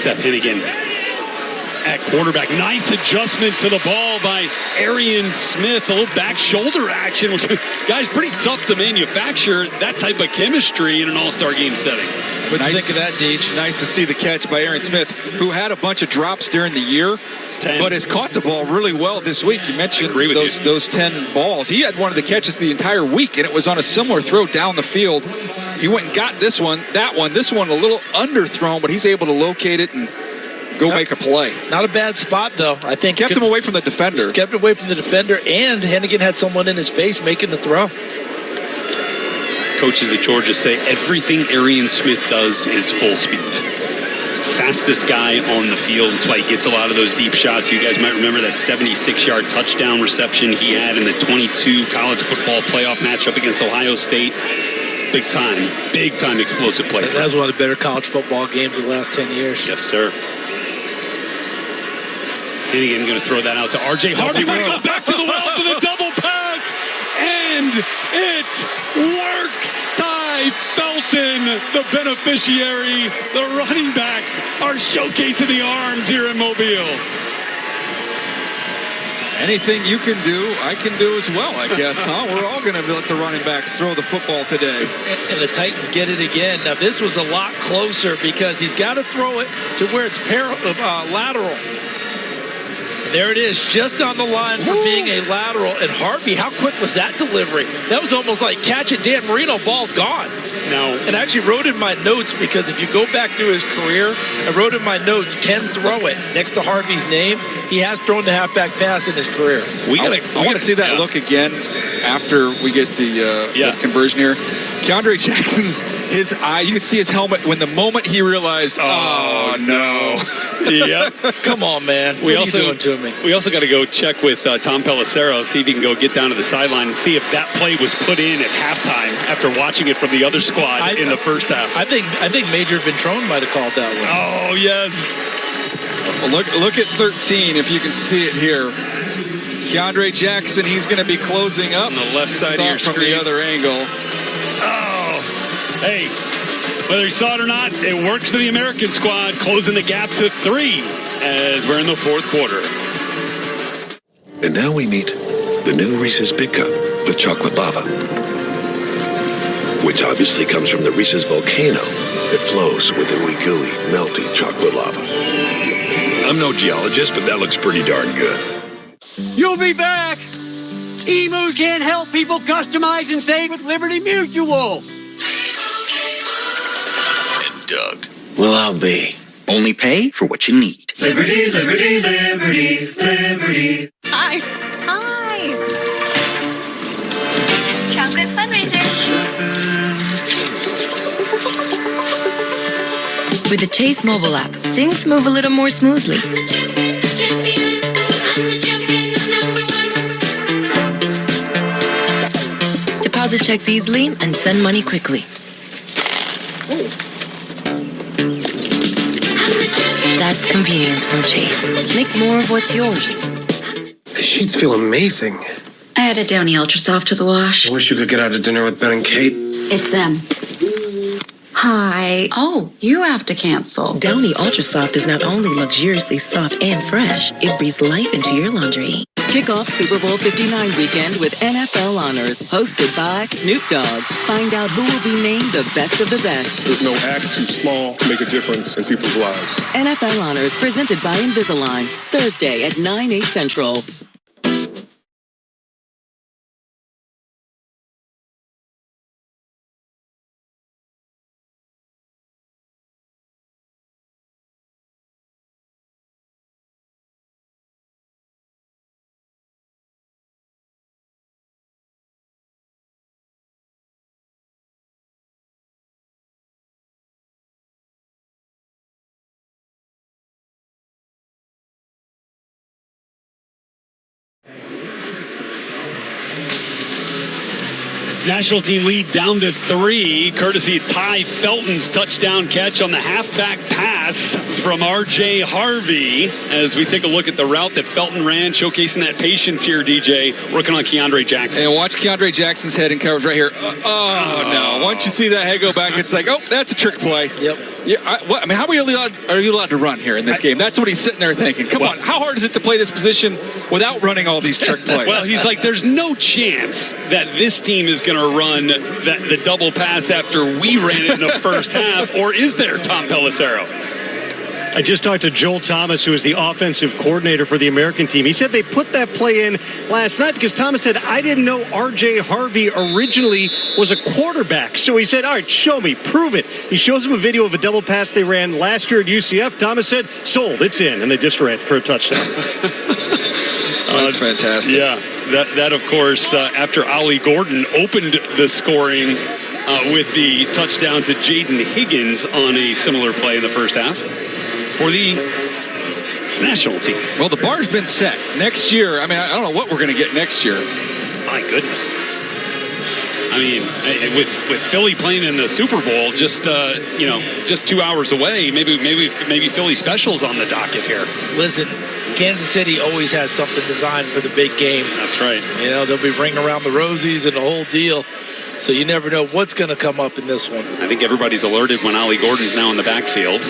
Seth Hennigan at quarterback. Nice adjustment to the ball by Arian Smith. A little back shoulder action, which, guys, pretty tough to manufacture that type of chemistry in an all-star game setting. What do you think of that, Deej? Nice to see the catch by Arian Smith, who had a bunch of drops during the year, but has caught the ball really well this week. You mentioned those 10 balls. He had one of the catches the entire week, and it was on a similar throw down the field. He went and got this one, this one a little underthrown, but he's able to locate it and go make a play. Not a bad spot, though. I think kept him away from the defender. Kept him away from the defender, and Hennigan had someone in his face making the throw. Coaches at Georgia say everything Arian Smith does is full speed. Fastest guy on the field. That's why he gets a lot of those deep shots. You guys might remember that 76-yard touchdown reception he had in the 22 college football playoff matchup against Ohio State. Big time explosive play. That was one of the better college football games of the last 10 years. Yes, sir. Hennigan going to throw that out to R.J. Harvey. We're going to go back to the well for the double pass. And it works. Ty Felton, the beneficiary. The running backs are showcasing the arms here in Mobile. Anything you can do, I can do as well, I guess, huh? We're all going to let the running backs throw the football today. And the Titans get it again. Now, this was a lot closer because he's got to throw it to where it's lateral. There it is, just on the line for being a lateral. And Harvey, how quick was that delivery? That was almost like catch it, Dan Marino, ball's gone. No. And I actually wrote in my notes, because if you go back through his career, I wrote in my notes, can throw it. Next to Harvey's name, he has thrown the halfback pass in his career. I want to see that look again after we get the conversion here. Keandre Jackson's, his eye, you can see his helmet when the moment he realized, oh no. Yeah. Come on, man. What are you doing to me? We also got to go check with Tom Pelissero, see if he can go get down to the sideline and see if that play was put in at halftime after watching it from the other squad in the first half. I think Major Ventrone might have called that one. Oh, yes. Well, look at 13, if you can see it here. Keandre Jackson, he's going to be closing up. On the left side of your from screen. the other angle. Oh, hey, whether you saw it or not, it works for the American squad, closing the gap to 3 as we're in the fourth quarter. And now we meet the new Reese's Big Cup with chocolate lava, which obviously comes from the Reese's volcano that flows with ooey gooey melty chocolate lava. I'm no geologist, but that looks pretty darn good. You'll be back! Emus can't help people customize and save with Liberty Mutual. And Doug. Well, I'll be. Only pay for what you need. Liberty, liberty, liberty, liberty. Hi. Chocolate fundraiser. With the Chase mobile app, things move a little more smoothly. Deposit checks easily and send money quickly. That's convenience from Chase. Make more of what's yours. The sheets feel amazing. I had a Downy Ultra Soft to the wash. I wish you could get out to dinner with Ben and Kate. It's them. Hi. Oh, you have to cancel. Downy Ultra Soft is not only luxuriously soft and fresh, it breathes life into your laundry. Kick off Super Bowl 59 weekend with NFL Honors, hosted by Snoop Dogg. Find out who will be named the best of the best. There's no act too small to make a difference in people's lives. NFL Honors presented by Invisalign, Thursday at 9/8 Central. National team lead down to 3, courtesy of Ty Felton's touchdown catch on the halfback pass from R.J. Harvey. As we take a look at the route that Felton ran, showcasing that patience here, DJ, working on Keandre Jackson. And watch Keandre Jackson's head in coverage right here. No. Once you see that head go back, it's like, oh, that's a trick play. Yep. Yeah, I mean, how are you allowed to run here in this game? That's what he's sitting there thinking. Come on, how hard is it to play this position without running all these trick plays? Well, he's like, there's no chance that this team is going to run the double pass after we ran it in the first half, or is there, Tom Pelissero? I just talked to Joel Thomas, who is the offensive coordinator for the American team. He said they put that play in last night because Thomas said, I didn't know R.J. Harvey originally was a quarterback. So he said, all right, show me, prove it. He shows him a video of a double pass they ran last year at UCF. Thomas said, sold, it's in. And they just ran for a touchdown. That's fantastic. Yeah, that of course, after Ollie Gordon opened the scoring with the touchdown to Jaden Higgins on a similar play in the first half for the national team. Well, the bar's been set. Next year, I mean, I don't know what we're going to get next year. My goodness. I mean, with Philly playing in the Super Bowl just 2 hours away, maybe Philly specials on the docket here. Listen, Kansas City always has something designed for the big game. That's right. You know, they'll be ringing around the Rosies and the whole deal. So you never know what's going to come up in this one. I think everybody's alerted when Ollie Gordon's now in the backfield.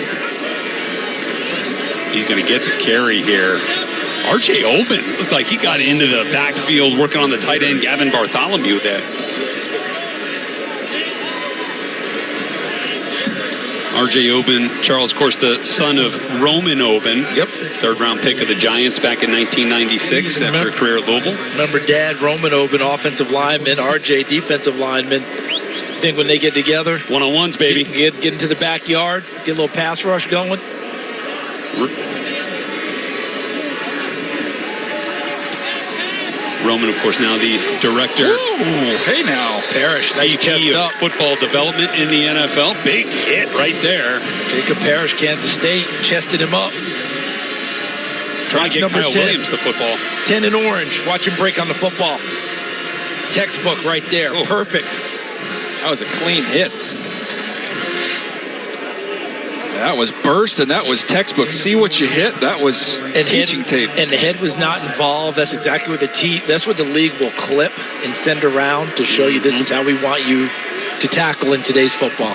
He's going to get the carry here. R.J. Oben looked like he got into the backfield working on the tight end, Gavin Bartholomew there. R.J. Oben, Charles, of course, the son of Roman Oben. Yep. Third-round pick of the Giants back in 1996 after a career at Louisville. Remember Dad, Roman Oben, offensive lineman, R.J. defensive lineman. I think when they get together. One-on-ones, baby. Get into the backyard, get a little pass rush going. Roman, of course, now the director. Ooh, hey now. Parrish, nice chest of up. Football development in the NFL. Big hit right there. Jacob Parrish, Kansas State, chested him up. Trying to get Kyle 10. Williams the football. 10 in orange. Watch him break on the football. Textbook right there. Oh. Perfect. That was a clean hit. That was burst, and that was textbook. See what you hit. That was teaching tape. And the head was not involved. That's exactly what that's what the league will clip and send around to show you this is how we want you to tackle in today's football.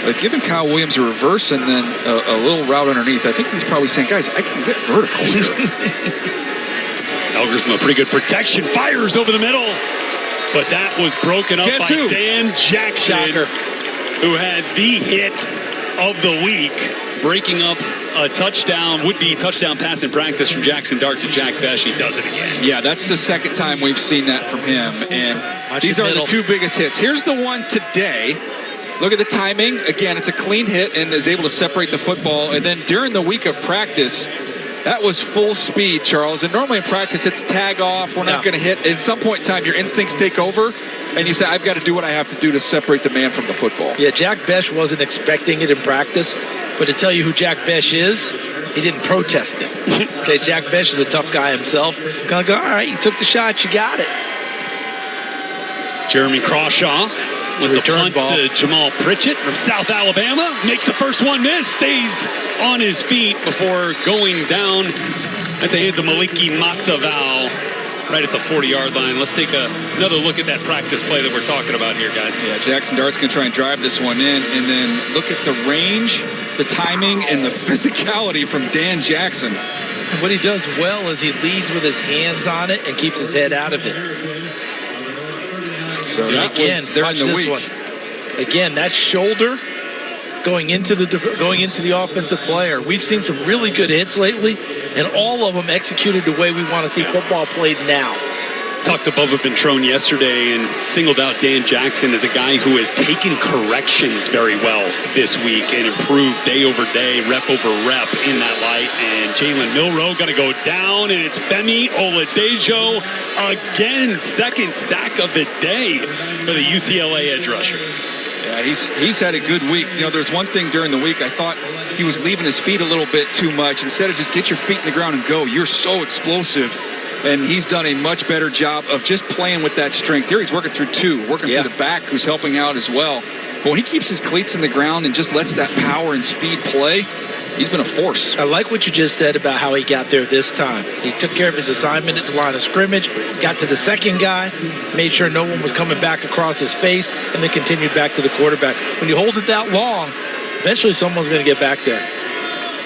They've given Kyle Williams a reverse and then a little route underneath. I think he's probably saying, guys, I can get vertical here. Elgersma, pretty good protection. Fires over the middle. But that was broken up by Dan Jackson, who had the hit of the week, breaking up a touchdown, would-be touchdown pass in practice from Jackson Dart to Jack Besh. He does it again. Yeah, that's the second time we've seen that from him. And these are the two biggest hits. Here's the one today. Look at the timing. Again, it's a clean hit and is able to separate the football. And then during the week of practice, that was full speed, Charles. And normally in practice, it's tag off. We're not going to hit. At some point in time, your instincts take over. And you say, I've got to do what I have to do to separate the man from the football. Yeah, Jack Besh wasn't expecting it in practice. But to tell you who Jack Besh is, he didn't protest it. Okay, Jack Besh is a tough guy himself. Kind of go, all right, you took the shot, you got it. Jeremy Crawshaw with the punt to Jamal Pritchett from South Alabama. Makes the first one miss, stays on his feet before going down at the hands of Maliki Mataval right at the 40-yard line. Let's take another look at that practice play that we're talking about here, guys. Yeah, Jackson Dart's going to try and drive this one in, and then look at the range, the timing, and the physicality from Dan Jackson. And what he does well is he leads with his hands on it and keeps his head out of it. So that again, was during the week. One. Again, that shoulder going into the offensive player. We've seen some really good hits lately, and all of them executed the way we want to see football played now. Talked to Bubba Ventrone yesterday and singled out Dan Jackson as a guy who has taken corrections very well this week and improved day over day, rep over rep in that light. And Jalen Milroe going to go down, and it's Femi Oladejo again, second sack of the day for the UCLA edge rusher. Yeah, he's had a good week. You know, there's one thing during the week I thought he was leaving his feet a little bit too much. Instead of just get your feet in the ground and go, you're so explosive. And he's done a much better job of just playing with that strength. Here he's working through through the back, who's helping out as well. But when he keeps his cleats in the ground and just lets that power and speed play, he's been a force. I like what you just said about how he got there this time. He took care of his assignment at the line of scrimmage, got to the second guy, made sure no one was coming back across his face, and then continued back to the quarterback. When you hold it that long, Eventually, someone's going to get back there.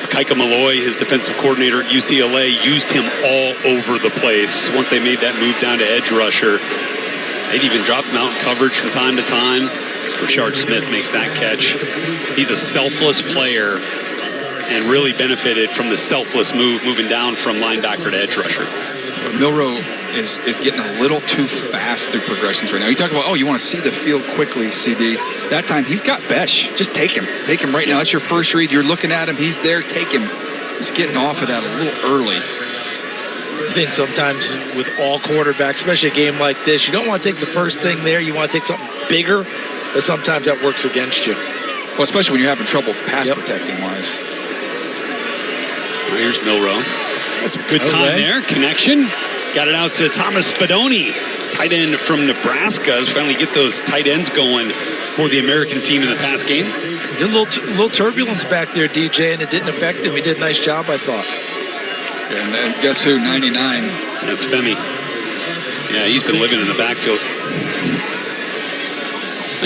Kaika Malloy, his defensive coordinator at UCLA, used him all over the place once they made that move down to edge rusher. They'd even drop him out in coverage from time to time. Rashard Smith makes that catch. He's a selfless player and really benefited from the selfless move, moving down from linebacker to edge rusher. Milroe is getting a little too fast through progressions right now. You talk about, oh, you want to see the field quickly, CD. That time, he's got Besh. Just take him. Take him right now. That's your first read. You're looking at him. He's there. Take him. He's getting off of that a little early. I think sometimes with all quarterbacks, especially a game like this, you don't want to take the first thing there. You want to take something bigger, but sometimes that works against you. Well, especially when you're having trouble pass protecting wise. Well, here's Milroe. That's a good time there. Connection. Got it out to Thomas Fedoni, tight end from Nebraska. Let's finally get those tight ends going for the American team in the past game. A little turbulence back there, DJ, and it didn't affect him. He did a nice job, I thought. And guess who? 99. That's Femi. Yeah, he's been living in the backfield.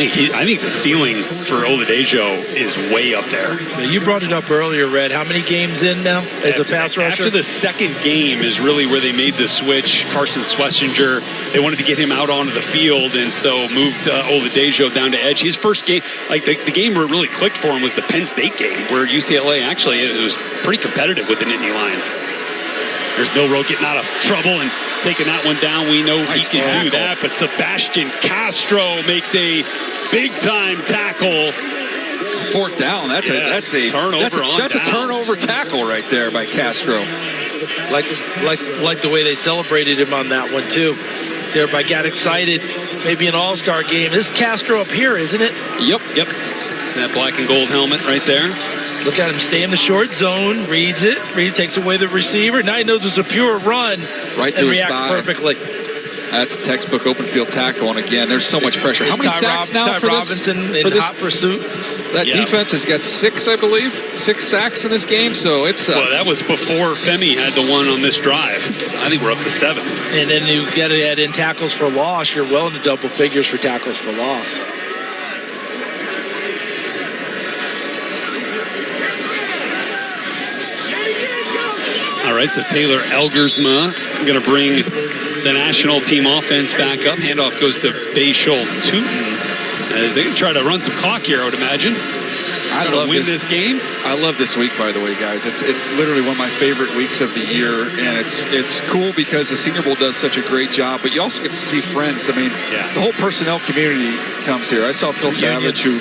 I think the ceiling for Oladejo is way up there. Yeah, you brought it up earlier, Red. How many games in now as a pass rusher? After the second game is really where they made the switch. Carson Schlesinger, they wanted to get him out onto the field, and so moved Oladejo down to edge. His first game, like the game where it really clicked for him was the Penn State game, where UCLA actually it was pretty competitive with the Nittany Lions. There's Milroe getting out of trouble and taking that one down. We know he can do that, but Sebastian Castro makes a big-time tackle. Fourth down. That's a turnover. That's a turnover tackle right there by Castro. Like the way they celebrated him on that one too. So everybody got excited. Maybe an all-star game. This is Castro up here, isn't it? Yep. It's that black and gold helmet right there. Look at him stay in the short zone, reads it, takes away the receiver. Now he knows it's a pure run. Right and reacts perfectly. That's a textbook open field tackle, and again, there's so much pressure. How many sacks now for this? Robinson in hot pursuit. That defense has got 6, I believe, 6 sacks in this game. So it's well, that was before Femi had the one on this drive. I think we're up to 7. And then you get to add in tackles for loss. You're well into double figures for tackles for loss. All right, so Taylor Elgersma going to bring the national team offense back up. Handoff goes to Bayshul Tootin as they try to run some clock here, I would imagine. I love this game. I love this week, by the way, guys. It's literally one of my favorite weeks of the year, and it's cool because the Senior Bowl does such a great job, but you also get to see friends. I mean, the whole personnel community comes here. I saw Phil Savage, who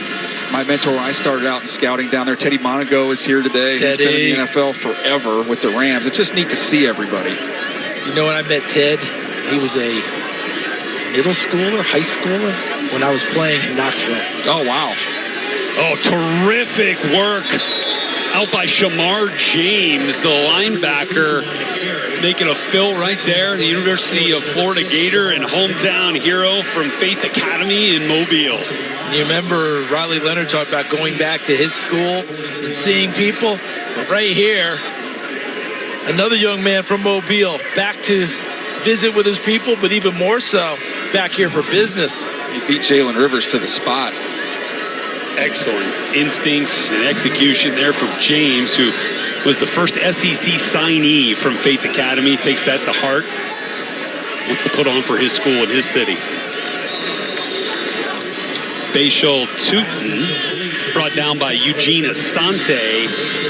my mentor when I started out in scouting down there. Teddy Monago is here today. He's been in the NFL forever with the Rams. It's just neat to see everybody. You know, when I met Ted, he was a middle schooler, high schooler, when I was playing in Knoxville. Oh, wow. Oh, terrific work out by Shamar James, the linebacker, making a fill right there. The University of Florida Gator and hometown hero from Faith Academy in Mobile. You remember Riley Leonard talked about going back to his school and seeing people? But right here, another young man from Mobile back to visit with his people, but even more so, back here for business. He beat Jalen Rivers to the spot. Excellent instincts and execution there from James, who was the first SEC signee from Faith Academy. Takes that to heart. Wants to put on for his school and his city. Bayshul Tootin, brought down by Eugene Asante,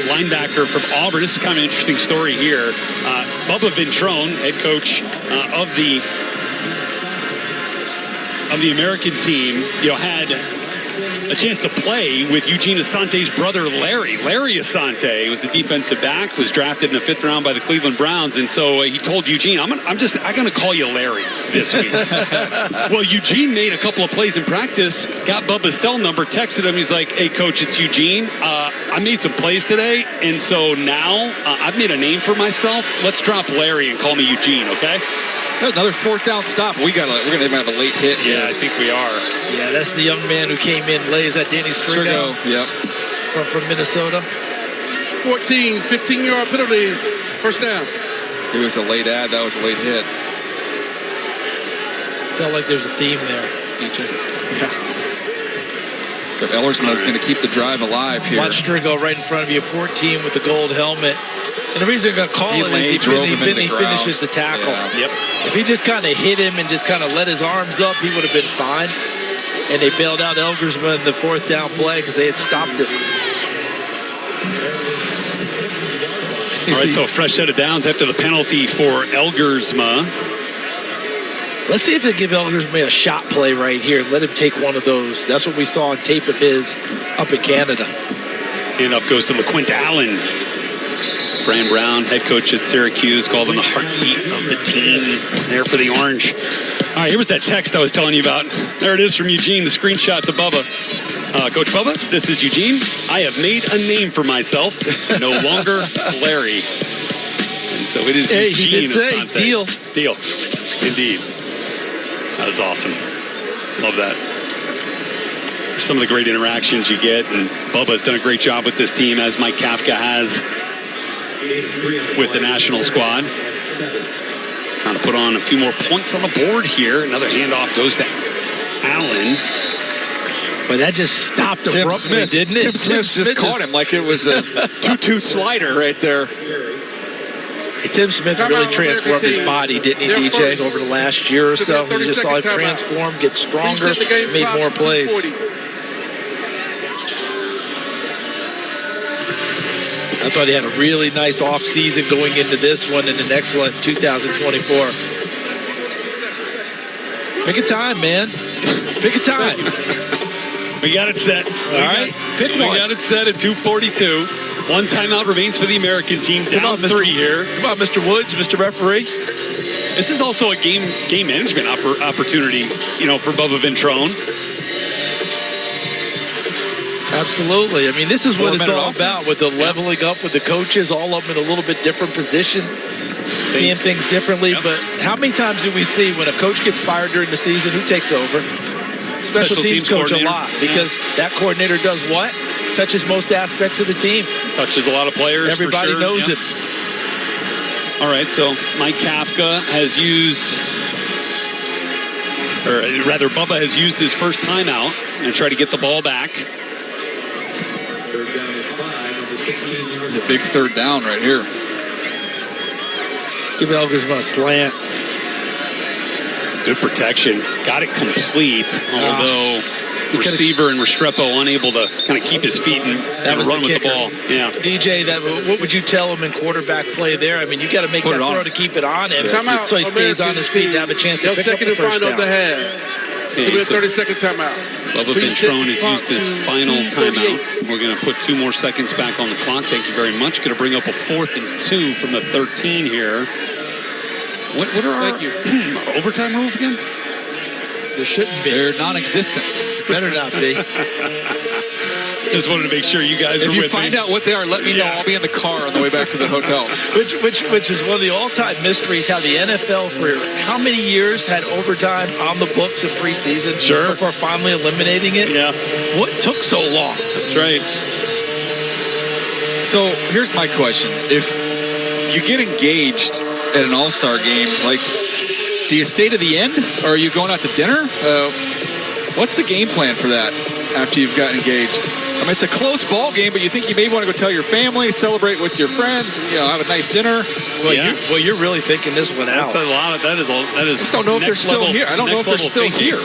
linebacker from Auburn. This is kind of an interesting story here. Bubba Ventrone, head coach of the American team, had a chance to play with Eugene Asante's brother, Larry. Larry Asante was the defensive back, was drafted in the 5th round by the Cleveland Browns. And so he told Eugene, I'm going to call you Larry this week. Well, Eugene made a couple of plays in practice, got Bubba's cell number, texted him. He's like, hey, coach, it's Eugene. I made some plays today. And so now I've made a name for myself. Let's drop Larry and call me Eugene, okay? Another 4th down stop. We're gonna have a late hit here. Yeah, I think we are. Yeah, that's the young man who came in late. Is that Danny Strigo? Yep. From Minnesota. 14, 15-yard penalty. First down. It was a late ad. That was a late hit. Felt like there's a theme there, DJ. Yeah. But Ellersma is going to keep the drive alive here. Watch Strigo right in front of you, 14 with the gold helmet. And the reason I'm going to call it is he finishes the tackle. Yeah. Yep. If he just kind of hit him and just kind of let his arms up, he would have been fine. And they bailed out Elgersma in the 4th down play because they had stopped it. All right, so a fresh set of downs after the penalty for Elgersma. Let's see if they give Elgersma a shot play right here. Let him take one of those. That's what we saw on tape of his up in Canada. Handoff goes to LaQuint Allen. Fran Brown, head coach at Syracuse, called him the heartbeat of the team there for the Orange. All right, here was that text I was telling you about. There it is from Eugene, the screenshot to Bubba. Coach Bubba, this is Eugene. I have made a name for myself. No longer Larry. And so it is Eugene. He did say, deal. Deal. Indeed. That was awesome. Love that. Some of the great interactions you get, and Bubba's done a great job with this team, as Mike Kafka has with the national squad. Trying to put on a few more points on the board here. Another handoff goes to Allen. But that just stopped abruptly, didn't it? Tim Smith just caught him like it was a 2-2 slider right there. Hey, Tim Smith really transformed his body, didn't he, DJ, over the last year or so? He just saw it transform, get stronger, made more plays. I thought he had a really nice offseason going into this one and an excellent 2024. Pick a time, man. Pick a time. We got it set. All right, pick one. We got it set at 2:42. One timeout remains for the American team. Down 3 here. Come on, Mr. Woods, Mr. Referee. This is also a game management opportunity, for Bubba Ventrone. Absolutely. I mean, this is what it's all about with the leveling up with the coaches, all of them in a little bit different position, seeing things differently. Yep. But how many times do we see when a coach gets fired during the season, who takes over? Special teams coach a lot, because that coordinator does what? Touches most aspects of the team. Touches a lot of players. Everybody knows it. All right, so Mike Kafka has used, or rather Bubba has used his first timeout and try to get the ball back. It's a big 3rd down right here. Give Elgersma a slant. Good protection. Got it complete, although receiver and Restrepo unable to kind of keep his feet and run with the ball. Yeah. DJ, what would you tell him in quarterback play there? I mean, you got to make that throw to keep it on him, so he stays on his feet to have a chance to pick up the first down. So we have 30-second timeout. Bubba Ventrone has used his final timeout. We're going to put 2 more seconds back on the clock. Thank you very much. Going to bring up a 4th and 2 from the 13 here. What are our overtime rules again? There shouldn't be. They're non-existent. Better not be. Just wanted to make sure you guys are with me. If you find out what they are, let me know. I'll be in the car on the way back to the hotel. Which is one of the all-time mysteries, how the NFL for how many years had overtime on the books in preseason before finally eliminating it? Yeah. What took so long? That's right. So here's my question. If you get engaged at an all-star game, do you stay to the end, or are you going out to dinner? What's the game plan for that after you've gotten engaged? I mean, it's a close ball game, but you think you may want to go tell your family, celebrate with your friends, have a nice dinner. Well, you're really thinking this one out. That's a lot of that is. I just don't know if they're still here. I don't know if they're still here.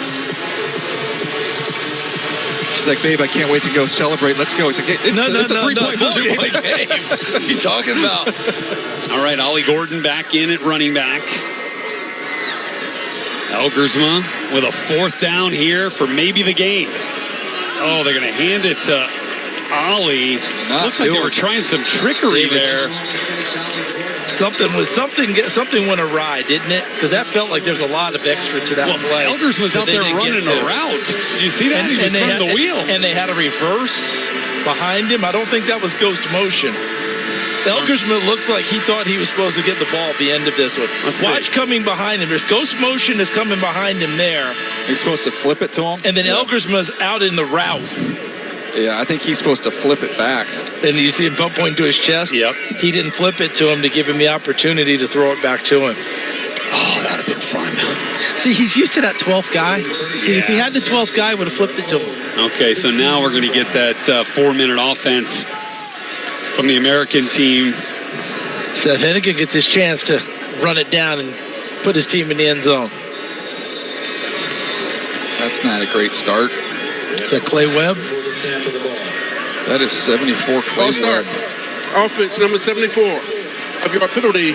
She's like, babe, I can't wait to go celebrate. Let's go. It's like, it's a 3-point ball game. What are you talking about? All right, Ollie Gordon back in at running back. Elgersma with a 4th down here for maybe the game. Oh, they're going to hand it to Ollie. Looked like they were trying some trickery there. Something went awry, didn't it? Because that felt like there's a lot of extra to that play. Elders was out there running a route. Did you see that? He was running the wheel. And they had a reverse behind him. I don't think that was ghost motion. Elgersma looks like he thought he was supposed to get the ball at the end of this one. Watch coming behind him. There's ghost motion is coming behind him there. He's supposed to flip it to him. And then Elgersma's out in the route. Yeah, I think he's supposed to flip it back. And you see him point to his chest? Yep. He didn't flip it to him to give him the opportunity to throw it back to him. Oh, that would have been fun. See, he's used to that 12th guy. See, if he had the 12th guy, would have flipped it to him. Okay, so now we're going to get that 4-minute offense from the American team. Seth Hennigan gets his chance to run it down and put his team in the end zone. That's not a great start. Is that Clay Webb? That is 74 Clay Webb. Offense number 74 of your penalty.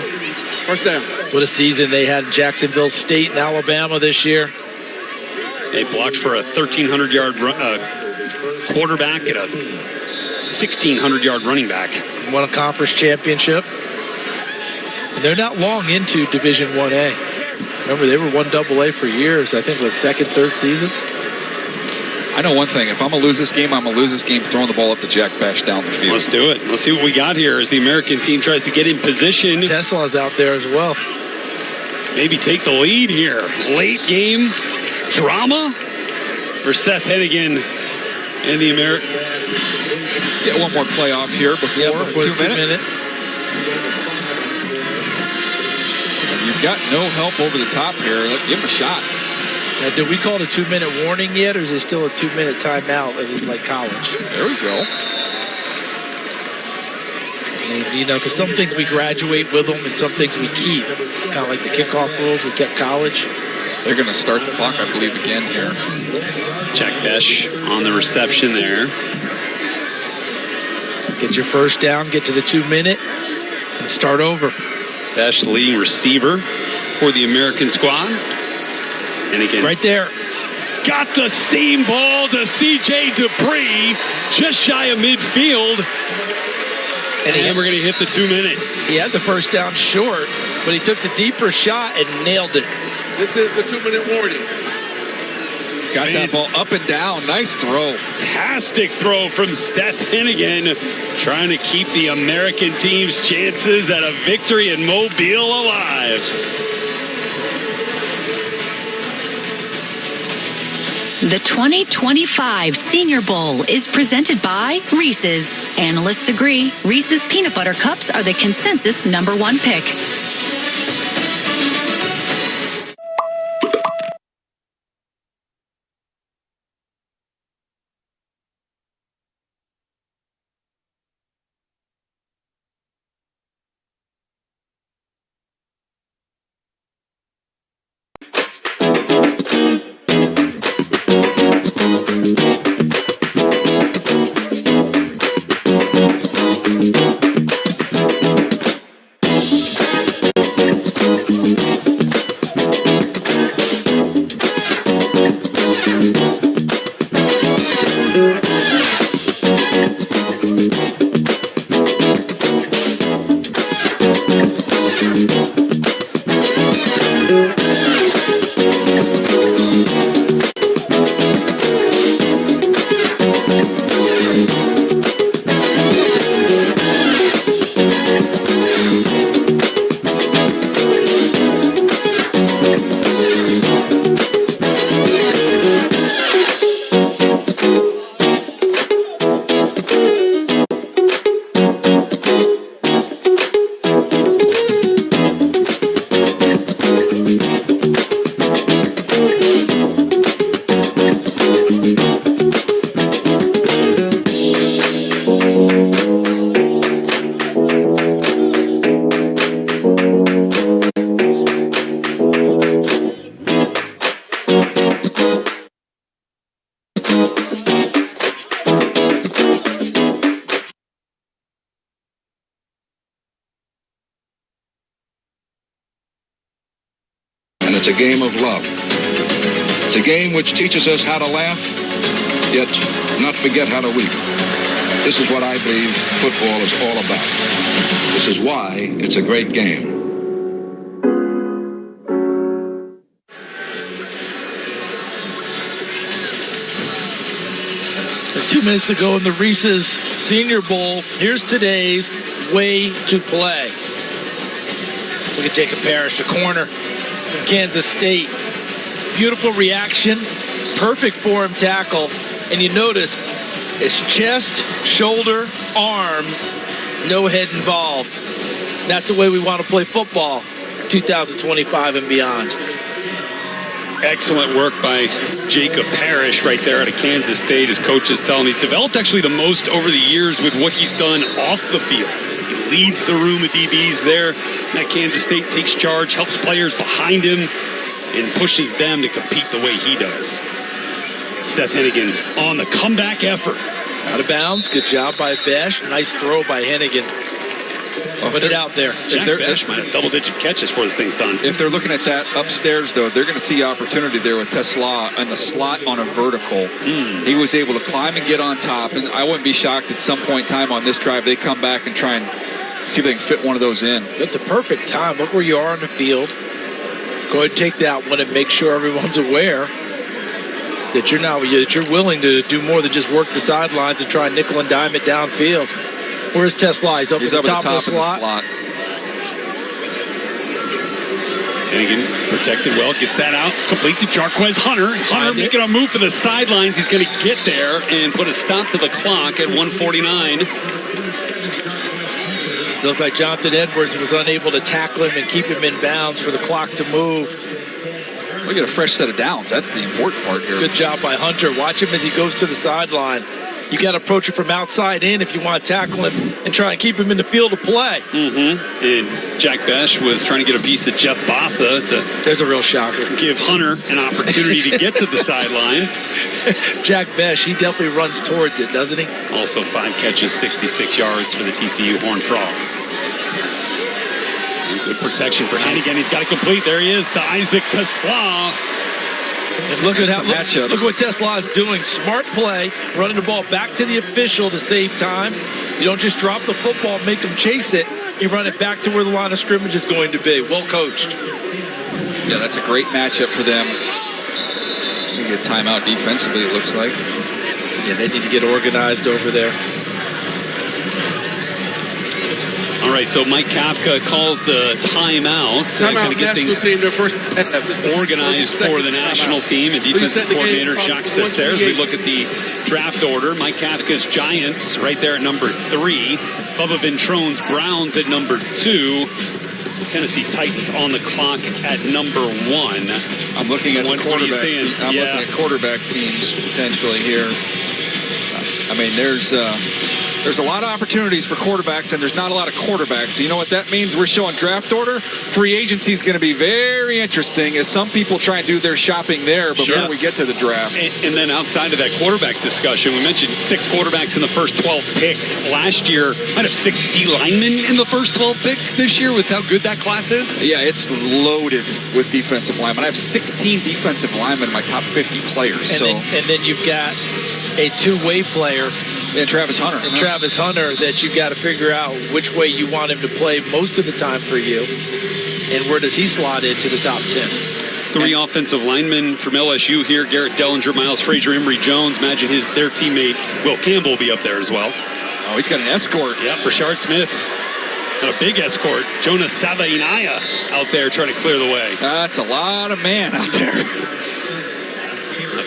First down. What a season they had in Jacksonville State and Alabama this year. They blocked for a 1,300-yard quarterback and a 1,600-yard running back. Won a conference championship. And they're not long into Division 1A. Remember, they were 1AA for years. I think it was second, third season. I know one thing. If I'm going to lose this game, I'm going to lose this game throwing the ball up to Jack Bash down the field. Let's do it. Let's see what we got here as the American team tries to get in position. Tesla's out there as well. Maybe take the lead here. Late game drama for Seth Hennigan and the American. Get one more play off here before the 2 minute. You've got no help over the top here. Give him a shot. Now, did we call it a 2-minute warning yet, or is it still a 2-minute timeout like college? There we go. I mean, you know, because some things we graduate with them and some things we keep. Kind of like the kickoff rules we kept college. They're going to start the clock, I believe, again here. Jack Besh on the reception there. Get your first down, get to the 2-minute, and start over. Besh, the leading receiver for the American squad. And again, right there. Got the seam ball to C.J. Dupree, just shy of midfield. And we're going to hit the 2-minute. He had the first down short, but he took the deeper shot and nailed it. This is the 2-minute warning. Got that ball up and down. Nice throw. Fantastic throw from Seth Hennigan, trying to keep the American team's chances at a victory in Mobile alive. The 2025 Senior Bowl is presented by Reese's. Analysts agree Reese's Peanut Butter Cups are the consensus #1 pick. It's a game of love. It's a game which teaches us how to laugh, yet not forget how to weep. This is what I believe football is all about. This is why it's a great game. And 2 minutes to go in the Reese's Senior Bowl. Here's today's way to play. Look at Jacob Parrish, the corner from Kansas State. Beautiful reaction, perfect form tackle, and you notice it's chest, shoulder, arms, no head involved. That's the way we want to play football 2025 and beyond. Excellent work by Jacob Parrish right there out of Kansas State. His coaches tell him he's developed actually the most over the years with what he's done off the field. He leads the room of DBs there. At Kansas State, takes charge, helps players behind him, and pushes them to compete the way he does. Seth Hennigan on the comeback effort. Out of bounds. Good job by Besh. Nice throw by Hennigan. Put it out there. Jack Besh might have double-digit catches before this thing's done. If they're looking at that upstairs, though, they're going to see opportunity there with Tesla in the slot on a vertical. He was able to climb and get on top, and I wouldn't be shocked at some point in time on this drive they come back and try and see if they can fit one of those in. That's a perfect time. Look where you are on the field. Go ahead and take that one and make sure everyone's aware that you're willing to do more than just work the sidelines and try and nickel and dime it downfield. Where's Tesla? He's up at the top of the slot. Hennigan protected well, gets that out, complete to Jarquez Hunter. Hunter making a move for the sidelines. He's going to get there and put a stop to the clock at 1:49. It looked like Jonathan Edwards was unable to tackle him and keep him in bounds for the clock to move. We get a fresh set of downs. That's the important part here. Good job by Hunter. Watch him as he goes to the sideline. You got to approach it from outside in if you want to tackle him and try and keep him in the field of play. And Jack Besh was trying to get a piece of Jeff Bassa to. There's a real shocker. Give Hunter an opportunity to get to the sideline. Jack Besh, he definitely runs towards it, doesn't he? Also 5 catches, 66 yards for the TCU Horned Frog. And good protection for Hennigan. He's got it complete. There he is to Isaac Tesla. And look at what Tesla is doing. Smart play, running the ball back to the official to save time. You don't just drop the football, make them chase it. You run it back to where the line of scrimmage is going to be. Well coached. Yeah, that's a great matchup for them. You get timeout defensively, it looks like. Yeah, they need to get organized over there. All right, so Mike Kafka calls the timeout. Timeout, get national things team, their first organized for the national team. And defensive coordinator Jacques Cesser as we look at the draft order. Mike Kafka's Giants right there at number 3. Bubba Ventrone's Browns at number 2. Tennessee Titans on the clock at number 1. I'm looking at the quarterback team. I'm looking at quarterback teams potentially here. I mean, there's a lot of opportunities for quarterbacks, and there's not a lot of quarterbacks. So you know what that means? We're showing draft order. Free agency is going to be very interesting as some people try and do their shopping there before we get to the draft. And then outside of that quarterback discussion, we mentioned 6 quarterbacks in the first 12 picks. Last year, might have 6 D linemen in the first 12 picks this year with how good that class is. Yeah, it's loaded with defensive linemen. I have 16 defensive linemen in my top 50 players. And then you've got a 2-way player. And Travis Hunter. Travis Hunter that you've got to figure out which way you want him to play most of the time for you. And where does he slot into the top 10? 3 offensive linemen from LSU here. Garrett Dellinger, Miles Frazier, Emory Jones. Imagine their teammate Will Campbell will be up there as well. Oh, he's got an escort. Yep, Rashard Smith. Got a big escort. Jonas Savainaya out there trying to clear the way. That's a lot of man out there.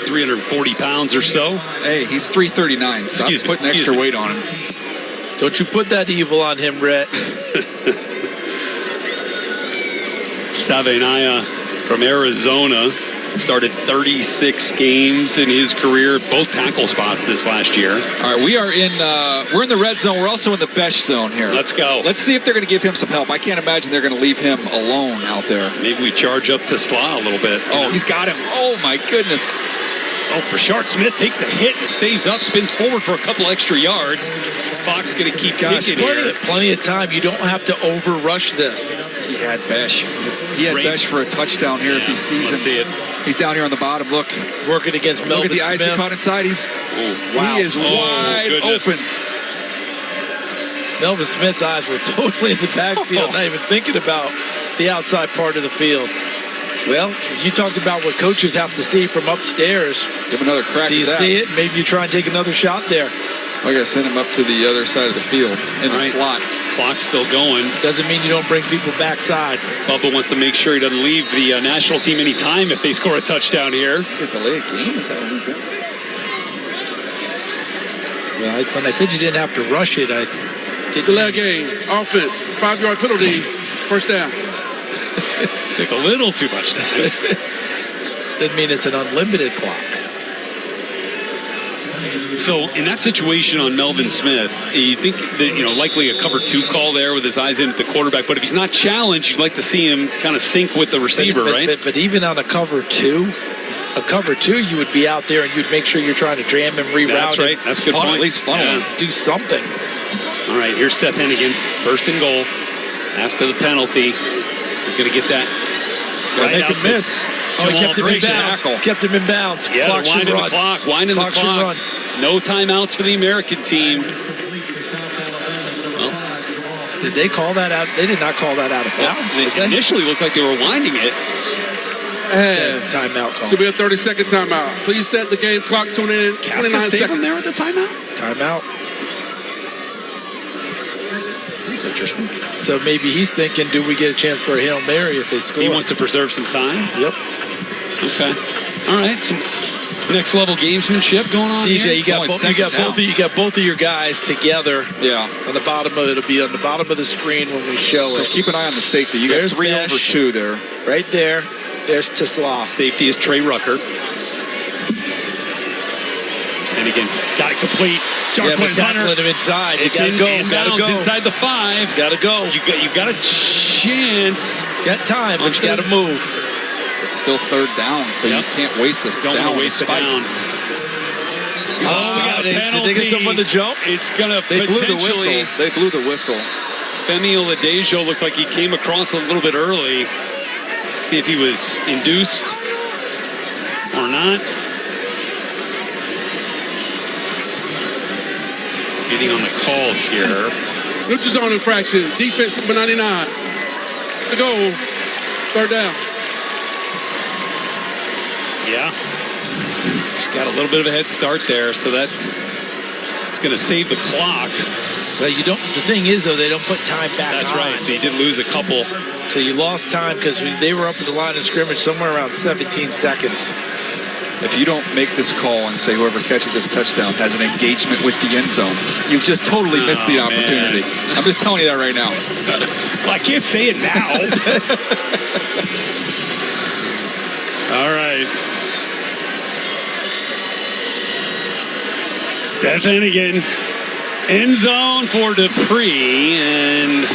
340 pounds or so. Hey, he's 339. Stop putting extra weight on him. Don't you put that evil on him, Rhett. Savainaya from Arizona started 36 games in his career, both tackle spots this last year. All right, we're in the red zone. We're also in the Besh zone here. Let's go. Let's see if they're going to give him some help. I can't imagine they're going to leave him alone out there. Maybe we charge up to Sla a little bit. He's got him. Oh, my goodness. Oh, Rashard Smith takes a hit and stays up, spins forward for a couple extra yards. Fox going to keep ticking here. Plenty of time. You don't have to over-rush this. He had Besh. He had Besh for a touchdown here if he sees him. Let's see it. He's down here on the bottom. Look. Working against Melvin Smith. Look at the eyes he caught inside. He is wide open. Melvin Smith's eyes were totally in the backfield, not even thinking about the outside part of the field. Well, you talked about what coaches have to see from upstairs. Give him another crack. Do you see it? Maybe you try and take another shot there. I got to send him up to the other side of the field in the slot. Clock's still going. Doesn't mean you don't bring people backside. Bubba wants to make sure he doesn't leave the national team any time if they score a touchdown here. Get delay a game? Is that what we've got? Well, when I said you didn't have to rush it, I did. Delay a game. Offense. 5-yard penalty. First down. Took a little too much time. Doesn't mean it's an unlimited clock. So in that situation on Melvin Smith, you think that, likely a cover 2 call there with his eyes in at the quarterback. But if he's not challenged, you'd like to see him kind of sync with the receiver, right? But even on a cover 2, you would be out there and you'd make sure you're trying to jam him, reroute. That's right. That's a good point. At least funnel. Yeah. Do something. All right, here's Seth Hennigan, 1st and goal. After the penalty, he's going to get that right make out him miss. Oh, he kept him in bounds. Kept him in bounds. Yeah, Clock should winding run. the clock. Winding the clock. No timeouts for the American team. Well, did they call that out? They did not call that out of bounds. It initially looked like they were winding it. Timeout call. This will be a 30-second timeout. Please set the game clock. Tune in. 29 seconds. Him there at the timeout. Timeout. That's interesting. So maybe he's thinking, do we get a chance for a Hail Mary if they score? He wants to preserve some time. Yep. Okay. All right. Some next level gamesmanship going on. DJ, here. you got both of your guys together. Yeah. On the bottom of it'll be on the bottom of the screen when we show it. So keep an eye on the safety. You got 3 over 2 there. Right there. There's Tesla. Safety is Trey Rucker. And again, got it complete. Jarquez Hunter. Let him inside. You gotta go. Gotta go. Inside the 5. Gotta go. You got a chance. Got time, but you gotta move. It's still 3rd down, so you can't waste this. Don't want to waste it down. Oh, they get someone to jump. It's gonna They blew the potentially. whistle. They blew the whistle. Femi Oladejo looked like he came across a little bit early. See if he was induced or not. Getting on the call here. Neutral zone infraction. Defense number 99. To go. 3rd down. Yeah. Just got a little bit of a head start there, so that it's going to save the clock. Well, you don't. The thing is, though, they don't put time back. That's right. So you did lose a couple. So you lost time because they were up at the line of scrimmage somewhere around 17 seconds. If you don't make this call and say whoever catches this touchdown has an engagement with the end zone, you've just totally missed the opportunity. Man. I'm just telling you that right now. Well, I can't say it now. All right. Seth Hennigan, end zone for Dupree, and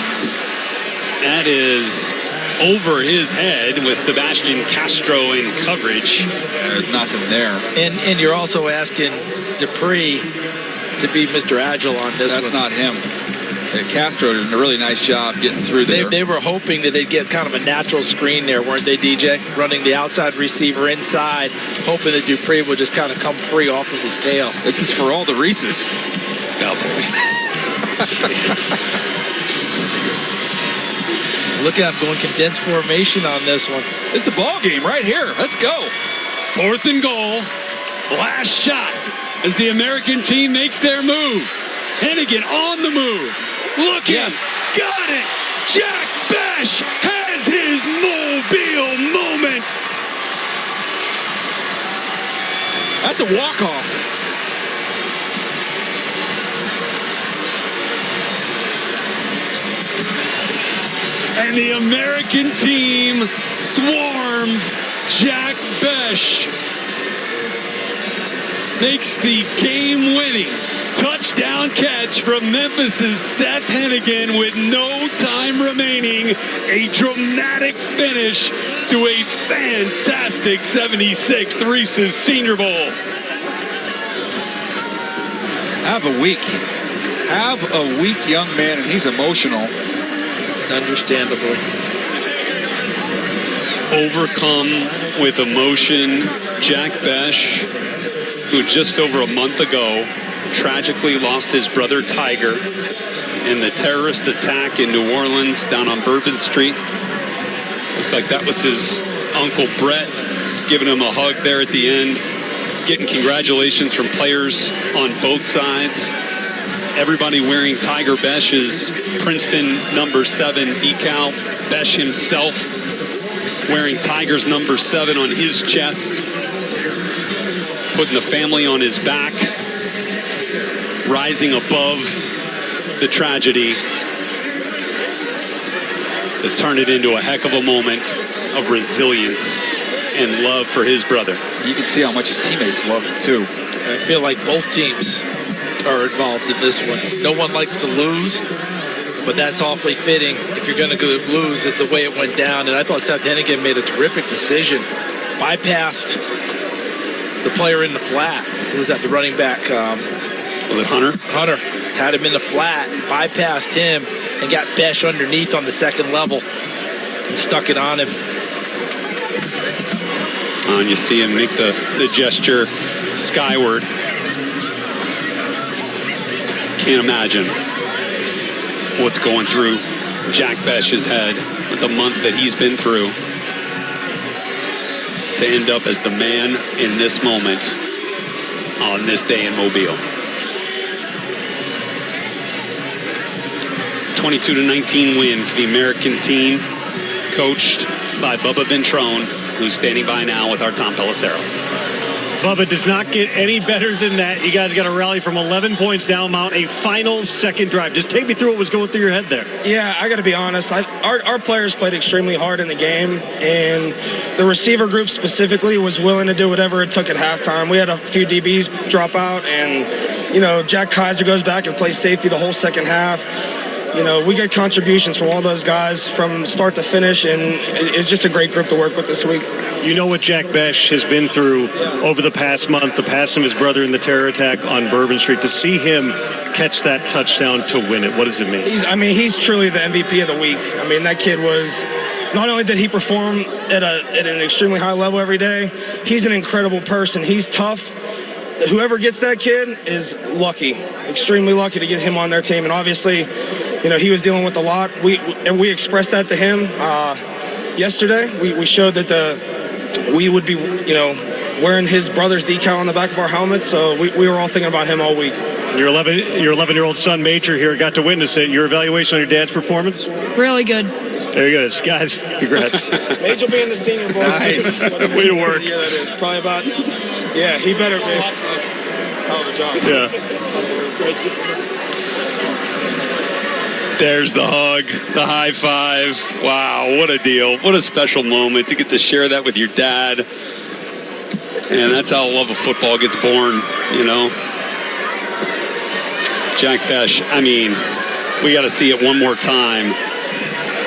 that is over his head with Sebastian Castro in coverage. There's nothing there. And you're also asking Dupree to be Mr. Agile on this one. That's not him. Castro did a really nice job getting through there. They were hoping that they'd get kind of a natural screen there, weren't they, DJ? Running the outside receiver inside, hoping that Dupree would just kind of come free off of his tail. This is for all the Reeses. Oh, boy. Look at him going condensed formation on this one. It's a ball game right here. Let's go. 4th and goal. Last shot as the American team makes their move. Hennigan on the move. Looking. Yes. Got it. Jack Bash has his Mobile moment. That's a walk-off. And the American team swarms. Jack Bash makes the game-winning touchdown catch from Memphis's Seth Hennigan with no time remaining. A dramatic finish to a fantastic 76th Reese's Senior Bowl. Have a week, young man, and he's emotional. Understandably. Overcome with emotion, Jack Bash, who just over a month ago tragically lost his brother Tiger in the terrorist attack in New Orleans down on Bourbon Street. Looked like that was his Uncle Brett giving him a hug there at the end, getting congratulations from players on both sides. Everybody wearing Tiger Besh's Princeton number 7 decal. Besh himself wearing Tiger's number 7 on his chest, putting the family on his back, rising above the tragedy to turn it into a heck of a moment of resilience and love for his brother. You can see how much his teammates love him, too. I feel like both teams are involved in this one. No one likes to lose, but that's awfully fitting if you're going to lose it the way it went down. And I thought Seth Hennigan made a terrific decision. Bypassed the player in the flat. Who was that, the running back? Was it Hunter? Hunter. Had him in the flat, bypassed him, and got Besh underneath on the second level and stuck it on him. And you see him make the gesture skyward. Can't imagine what's going through Jack Besh's head with the month that he's been through to end up as the man in this moment on this day in Mobile. 22-19 win for the American team, coached by Bubba Ventrone, who's standing by now with our Tom Pelissero. Bubba, does not get any better than that. You guys got to rally from 11 points down, mount a final second drive. Just take me through what was going through your head there. Yeah, I got to be honest. Our players played extremely hard in the game, and the receiver group specifically was willing to do whatever it took at halftime. We had a few DBs drop out, and, Jack Kaiser goes back and plays safety the whole second half. We get contributions from all those guys from start to finish, and it's just a great group to work with this week. You know what Jack Besh has been through over the past month, the passing of his brother in the terror attack on Bourbon Street. To see him catch that touchdown to win it, what does it mean? He's truly the MVP of the week. That kid was, not only did he perform at an extremely high level every day, he's an incredible person. He's tough. Whoever gets that kid is lucky, extremely lucky to get him on their team. And obviously, he was dealing with a lot. We expressed that to him yesterday. We showed that we would be, wearing his brother's decal on the back of our helmets. So we were all thinking about him all week. Your 11-year-old son, Major, here, got to witness it. Your evaluation on your dad's performance? Really good. There you go, guys. Congrats. Major will be in the senior bowl. Nice. Way to work. Yeah, that is probably about. Yeah, he better be. Hell of a job. Yeah. There's the hug, the high five. Wow, what a deal. What a special moment to get to share that with your dad. And that's how love of football gets born, Jack Besh, we got to see it one more time.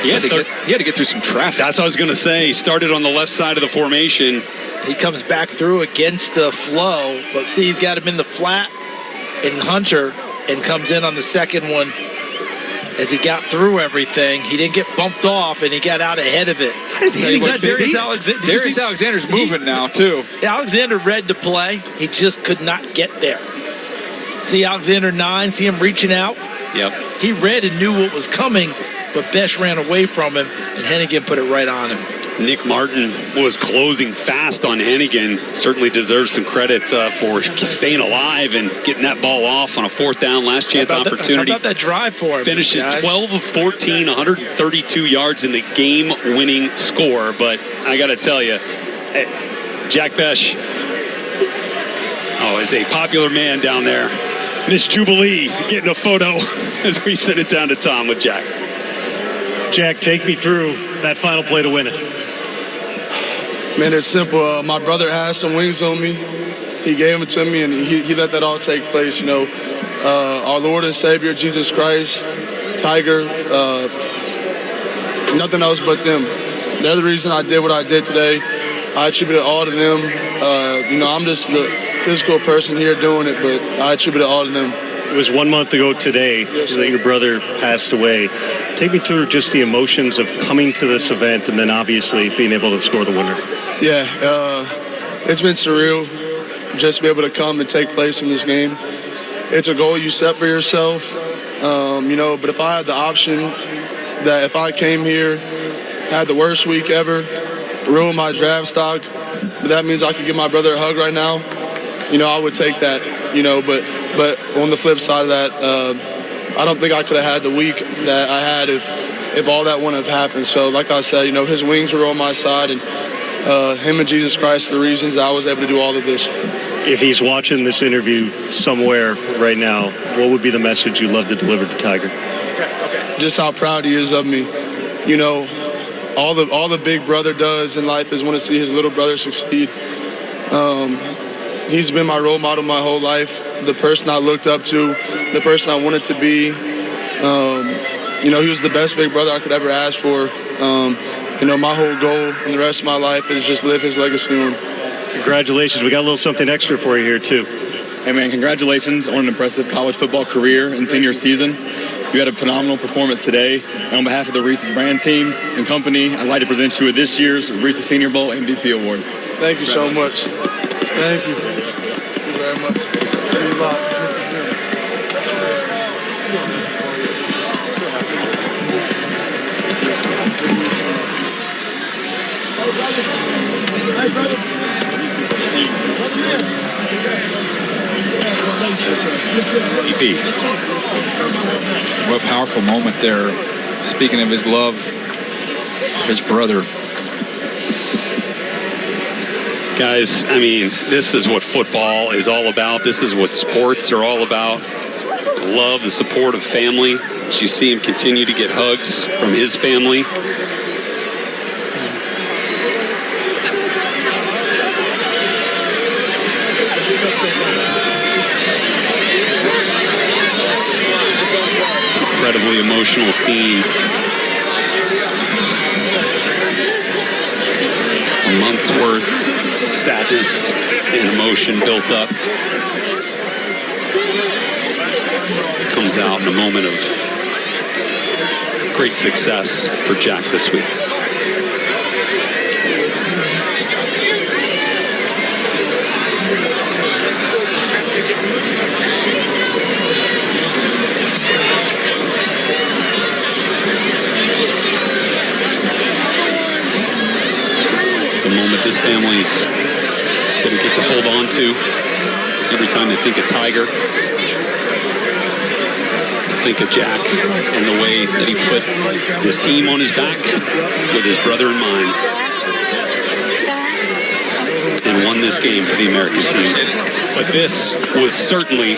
He had to get through some traffic. That's what I was going to say. He started on the left side of the formation. He comes back through against the flow, but see, he's got him in the flat in Hunter and comes in on the second one. As he got through everything, he didn't get bumped off, and he got out ahead of it. Darius Alexander's moving now, too. Alexander read the play. He just could not get there. See Alexander 9, see him reaching out? Yep. He read and knew what was coming, but Besh ran away from him, and Hennigan put it right on him. Nick Martin was closing fast on Hennigan. Certainly deserves some credit for staying alive and getting that ball off on a fourth down, last chance opportunity. How about that drive for him? Finishes 12 of 14, 132 yards in the game-winning score. But I got to tell you, Jack Besh is a popular man down there. Miss Jubilee getting a photo as we send it down to Tom with Jack. Jack, take me through that final play to win it. Man, it's simple. My brother has some wings on me. He gave them to me, and he let that all take place. Our Lord and Savior, Jesus Christ, Tiger, nothing else but them. They're the reason I did what I did today. I attribute it all to them. I'm just the physical person here doing it, but I attribute it all to them. It was 1 month ago today that your brother passed away. Take me through just the emotions of coming to this event and then obviously being able to score the winner. Yeah, it's been surreal just to be able to come and take place in this game. It's a goal you set for yourself, but if I had the option that if I came here, had the worst week ever, ruined my draft stock, but that means I could give my brother a hug right now, I would take that, but on the flip side of that, I don't think I could have had the week that I had if all that wouldn't have happened. So like I said, his wings were on my side, and him and Jesus Christ are the reasons that I was able to do all of this. If he's watching this interview somewhere right now, what would be the message you'd love to deliver to Tiger? Just how proud he is of me. all the big brother does in life is want to see his little brother succeed. He's been my role model my whole life, the person I looked up to, the person I wanted to be. You know, he was the best big brother I could ever ask for. You know, my whole goal in the rest of my life is just live his legacy on. Congratulations. We got a little something extra for you here, too. Hey, man, congratulations on an impressive college football career and senior season. You had a phenomenal performance today. And on behalf of the Reese's brand team and company, I'd like to present you with this year's Reese's Senior Bowl MVP Award. Thank you so much. Thank you. Thank you very much. Thanks a lot. Hey, brother. EP. What a powerful moment there. Speaking of his love, his brother. Guys, I mean, this is what football is all about. This is what sports are all about. Love, the support of family. As you see him continue to get hugs from his family. Incredibly emotional scene. A month's worth of sadness and emotion built up. Comes out in a moment of great success for Jack this week. It's a moment this family's going to get to hold on to every time they think of Tiger. Think of Jack and the way that he put his team on his back with his brother in mind and won this game for the American team. But this was certainly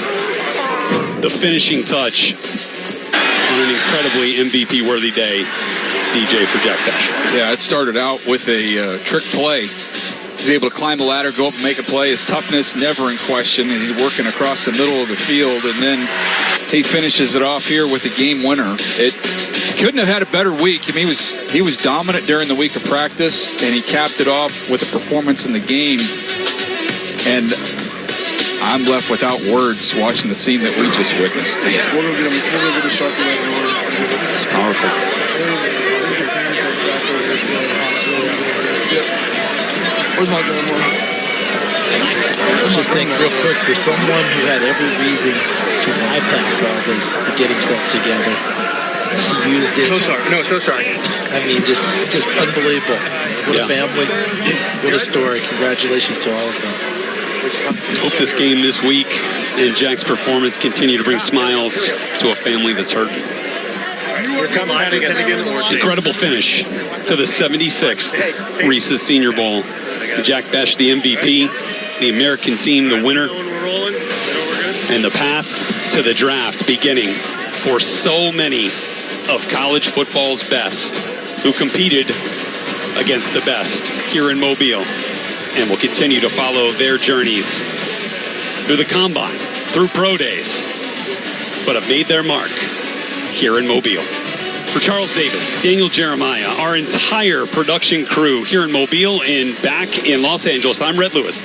the finishing touch on an incredibly MVP-worthy day, DJ, for Jack Bash. Yeah, it started out with a trick play. He's able to climb the ladder, go up and make a play. His toughness never in question. He's working across the middle of the field, and then he finishes it off here with a game winner. It couldn't have had a better week. I mean, he was dominant during the week of practice, and he capped it off with a performance in the game. And I'm left without words watching the scene that we just witnessed. It's powerful. Just think real quick, for someone who had every reason to bypass all this to get himself together, he used it. So sorry. I mean, just unbelievable. What a family, what a story. Congratulations to all of them. Hope this game this week and Jack's performance continue to bring smiles to a family that's hurting. Incredible finish to the 76th Reese's Senior Bowl. Jack Bash, the MVP, the American team, the winner, and the path to the draft beginning for so many of college football's best who competed against the best here in Mobile, and will continue to follow their journeys through the combine, through pro days, but have made their mark here in Mobile. For Charles Davis, Daniel Jeremiah, our entire production crew here in Mobile and back in Los Angeles, I'm Red Lewis.